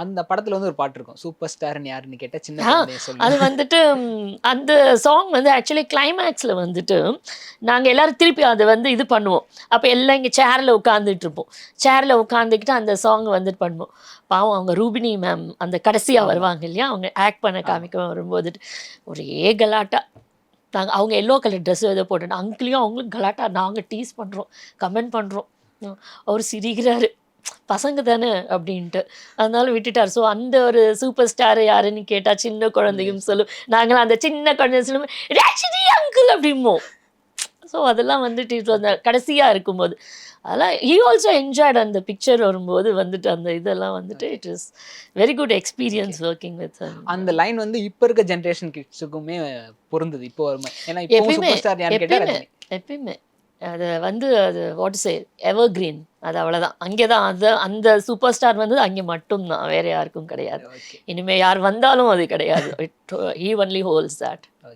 அந்த படத்துல வந்து ஒரு பாட்டு இருக்கும். சூப்பர் ஸ்டார்ன்னு யாருன்னு கேட்டா சின்ன ஆ குழந்தைய சொல்லு. அது வந்துட்டு அந்த சாங் வந்து ஆக்சுவலி கிளைமேக்ஸில் வந்துட்டு நாங்கள் எல்லாரும் திருப்பி அதை வந்து இது பண்ணுவோம். அப்போ எல்லாம் இங்கே சேரில் உட்காந்துட்டு இருப்போம். சேரில் உட்காந்துக்கிட்டு அந்த சாங் வந்துட்டு பண்ணுவோம். பாவம் அவங்க ரூபினி மேம் அந்த கடைசியாக ஆமா, வருவாங்க இல்லையா, அவங்க ஆக்ட் பண்ண ஆமா. காமிக்க வரும்போதுட்டு ஒரே கலாட்டா. நாங்கள் அவங்க எல்லோ கலர் ட்ரெஸ் எதோ போட்டு அங்கிளையும் அவங்களும் கலாட்டா. நாங்கள் டீஸ் பண்ணுறோம், கமெண்ட் பண்ணுறோம். அவர் சிரிக்கிறாரு, பசங்க தானே அப்படின்ட்டு. அதனால விட்டுட்டார். ஸோ அந்த ஒரு சூப்பர் ஸ்டார் யாருன்னு கேட்டால் சின்ன குழந்தையும் சொல்லும். நாங்கள் அந்த சின்ன குழந்தை சொல்லும் ரேஷினி அங்கிள் அப்படிம்போம். ஸோ அதெல்லாம் வந்துட்டு இது அந்த கடைசியாக இருக்கும்போது அதெல்லாம் ஹீ ஆல்சோ என்ஜாய்ட். அந்த பிக்சர் வரும்போது வந்துட்டு அந்த இதெல்லாம் வந்துட்டு it is very good experience working with அந்த லைன் வந்து இப்ப இருக்க ஜெனரேஷன் கிட்ஸுக்குமே பொருந்தது. இப்போ வருமா? ஏன்னா இப்பவும் எப்பயுமே சூப்பர் ஸ்டார் யாருன்னு கேட்டா எப்பயுமே ரஜினி. எப்பயுமே அது வந்து அது வாட் சே எவர் கிரீன். அது அவ்வளோதான். அங்கே தான் அது அந்த சூப்பர் ஸ்டார் வந்து அங்கே மட்டும்தான், வேற யாருக்கும் கிடையாது. ஓகே. இனிமேல் யார் வந்தாலும் அது கிடையாது. It he only holes that.